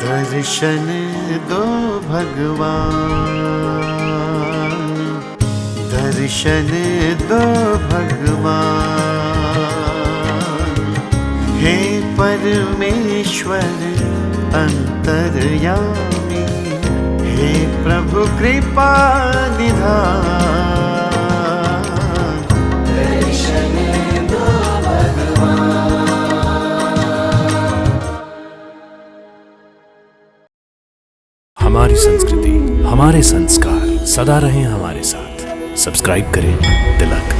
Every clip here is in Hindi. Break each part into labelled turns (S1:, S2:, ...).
S1: दर्शन दो भगवान, दर्शन दो भगवान। हे परमेश्वर अंतर्यामी, हे प्रभु कृपा निधान। दर्शन दो
S2: हमारी संस्कृति, हमारे संस्कार सदा रहें हमारे साथ। सब्सक्राइब करें तिलक।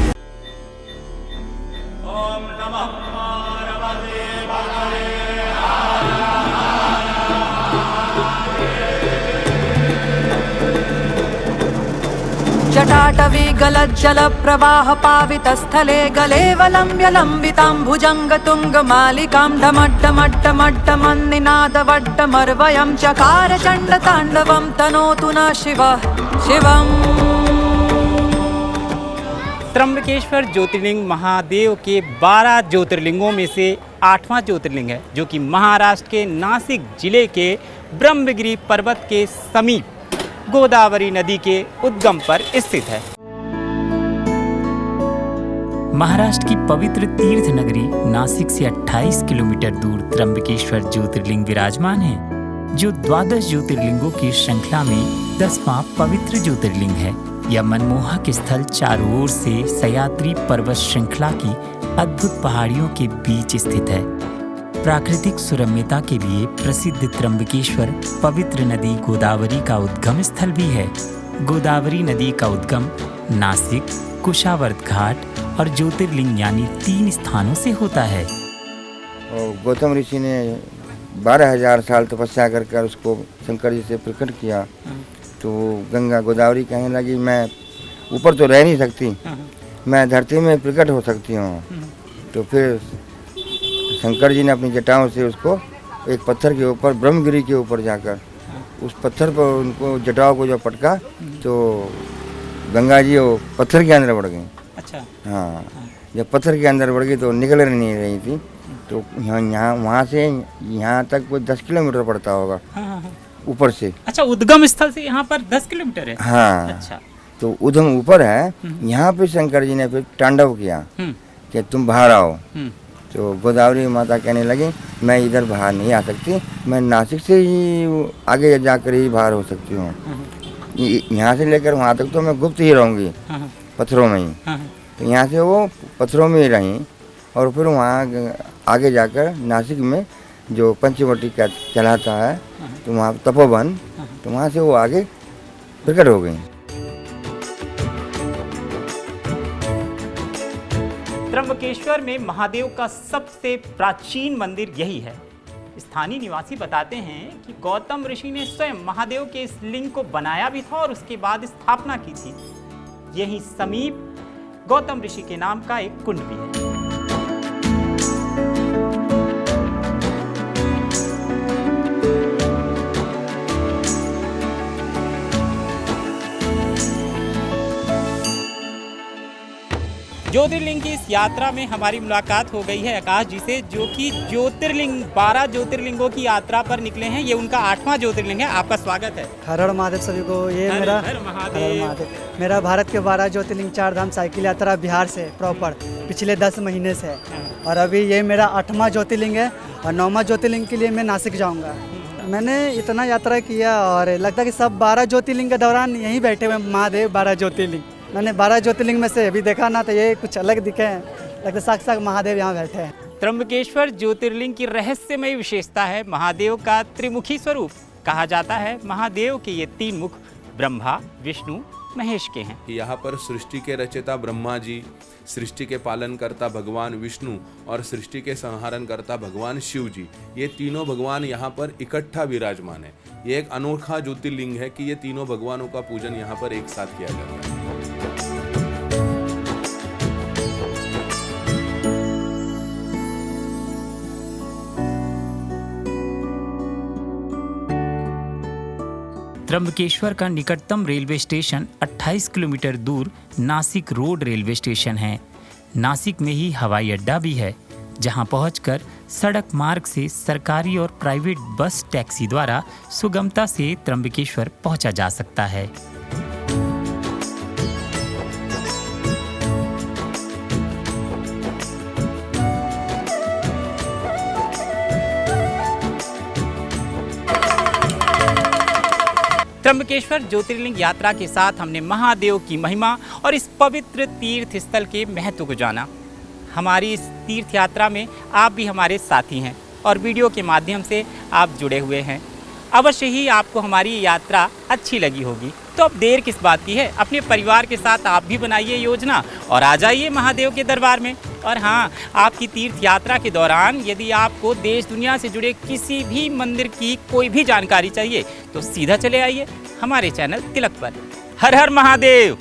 S3: जटाटवी गलज्जल प्रवाह पावित स्थले गलेवलम्ब्य लम्बिताम्बुजङ्ग तुङ्गमालिकां डमड्डमड्डमड्डमन्निनादवड्डमर्वयं चकार चण्डताण्डवं तनोतु न शिवः शिवम्।
S4: त्र्यंबकेश्वर ज्योतिर्लिंग महादेव के 12 ज्योतिर्लिंगों में से 8वां ज्योतिर्लिंग है, जो कि महाराष्ट्र के नासिक जिले के ब्रह्मगिरि पर्वत के समीप गोदावरी नदी के उद्गम पर स्थित है।
S5: महाराष्ट्र की पवित्र तीर्थ नगरी नासिक से 28 किलोमीटर दूर त्र्यंबकेश्वर ज्योतिर्लिंग विराजमान है, जो 12 ज्योतिर्लिंगों की श्रृंखला में 10वां पवित्र ज्योतिर्लिंग है। यह मनमोहक स्थल चारों ओर से सह्याद्री पर्वत श्रृंखला की अद्भुत पहाड़ियों के बीच स्थित है। प्राकृतिक सुरम्यता के लिए प्रसिद्ध त्र्यंबकेश्वर पवित्र नदी गोदावरी का उद्गम स्थल भी है। गोदावरी नदी का उद्गम नासिक, कुशावर्त घाट और ज्योतिर्लिंग यानी 3 स्थानों से होता है।
S6: गौतम ऋषि ने 12,000 साल तपस्या कर उसको शंकर जी से प्रकट किया, तो गंगा गोदावरी कहने लगी मैं ऊपर तो रह नहीं सकती, मैं धरती में प्रकट हो सकती हूँ। तो फिर शंकर जी ने अपनी जटाओं से उसको एक पत्थर के ऊपर, ब्रह्मगिरि के ऊपर जाकर उस पत्थर पर उनको जटाओं को जो पटका, तो गंगा जी वो पत्थर के अंदर बढ़ गई।
S4: अच्छा।
S6: हाँ, जब पत्थर के अंदर बढ़ गई तो निकल नहीं रही थी, तो यहाँ वहाँ से यहाँ तक कोई 10 किलोमीटर पड़ता होगा ऊपर से।
S4: अच्छा, उद्गम स्थल से यहाँ पर 10 किलोमीटर है।
S6: हाँ।
S4: अच्छा।
S6: तो उद्गम ऊपर है, यहाँ पे शंकर जी ने फिर तांडव किया कि तुम बाहर आओ। तो गोदावरी माता कहने लगी मैं इधर बाहर नहीं आ सकती, मैं नासिक से ही आगे जाकर ही बाहर हो सकती हूँ। यहाँ से लेकर वहाँ तक तो मैं गुप्त ही रहूँगी, पत्थरों में ही। तो यहाँ से वो पत्थरों में ही रहीं, और फिर वहाँ आगे जाकर नासिक में जो पंचवटी कहलाता है, तो वहाँ तपोवन, तो वहाँ से वो आगे प्रकट हो गई।
S4: त्र्यंबकेश्वर में महादेव का सबसे प्राचीन मंदिर यही है। स्थानीय निवासी बताते हैं कि गौतम ऋषि ने स्वयं महादेव के इस लिंग को बनाया भी था और उसके बाद स्थापना की थी। यहीं समीप गौतम ऋषि के नाम का एक कुंड भी है। ज्योतिर्लिंग की इस यात्रा में हमारी मुलाकात हो गई है आकाश जी से, जो कि 12 ज्योतिर्लिंगों की यात्रा पर निकले हैं। ये उनका 8वां ज्योतिर्लिंग है। आपका स्वागत है।
S7: हर हर महादेव सभी को। ये मेरा भारत के 12 ज्योतिर्लिंग 4 धाम साइकिल यात्रा बिहार से प्रॉपर पिछले 10 महीने से है, और अभी ये मेरा 8वां ज्योतिर्लिंग है, और 9वां ज्योतिर्लिंग के लिए मैं नासिक जाऊँगा। मैंने इतना यात्रा किया और लगता है कि सब 12 ज्योतिर्लिंग के दौरान यहीं बैठे हुए महादेव। 12 ज्योतिर्लिंग मैंने 12 ज्योतिर्लिंग में से अभी देखा ना, तो ये कुछ अलग दिखे हैं, लगता साक्षात महादेव यहाँ बैठे हैं।
S4: त्र्यंबकेश्वर ज्योतिर्लिंग की रहस्यमयी विशेषता है महादेव का त्रिमुखी स्वरूप। कहा जाता है महादेव के ये 3 मुख ब्रह्मा, विष्णु, महेश के हैं।
S8: यहाँ पर सृष्टि के रचयिता ब्रह्मा जी, सृष्टि के पालन करता भगवान विष्णु और सृष्टि के संहारण करता भगवान शिव जी, ये तीनों भगवान यहाँ पर इकट्ठा विराजमान है। ये एक अनोखा ज्योतिर्लिंग है कि ये तीनों भगवानों का पूजन यहाँ पर एक साथ किया जाता है।
S5: त्र्यंबकेश्वर का निकटतम रेलवे स्टेशन 28 किलोमीटर दूर नासिक रोड रेलवे स्टेशन है। नासिक में ही हवाई अड्डा भी है। जहां पहुंचकर सड़क मार्ग से सरकारी और प्राइवेट बस टैक्सी द्वारा सुगमता से त्र्यंबकेश्वर पहुंचा जा सकता है।
S4: त्र्यंबकेश्वर ज्योतिर्लिंग यात्रा के साथ हमने महादेव की महिमा और इस पवित्र तीर्थ स्थल के महत्व को जाना। हमारी इस तीर्थ यात्रा में आप भी हमारे साथी हैं और वीडियो के माध्यम से आप जुड़े हुए हैं। अवश्य ही आपको हमारी ये यात्रा अच्छी लगी होगी, तो अब देर किस बात की है, अपने परिवार के साथ आप भी बनाइए योजना और आ जाइए महादेव के दरबार में। और हाँ, आपकी तीर्थ यात्रा के दौरान यदि आपको देश दुनिया से जुड़े किसी भी मंदिर की कोई भी जानकारी चाहिए तो सीधा चले आइए हमारे चैनल तिलक पर। हर हर महादेव।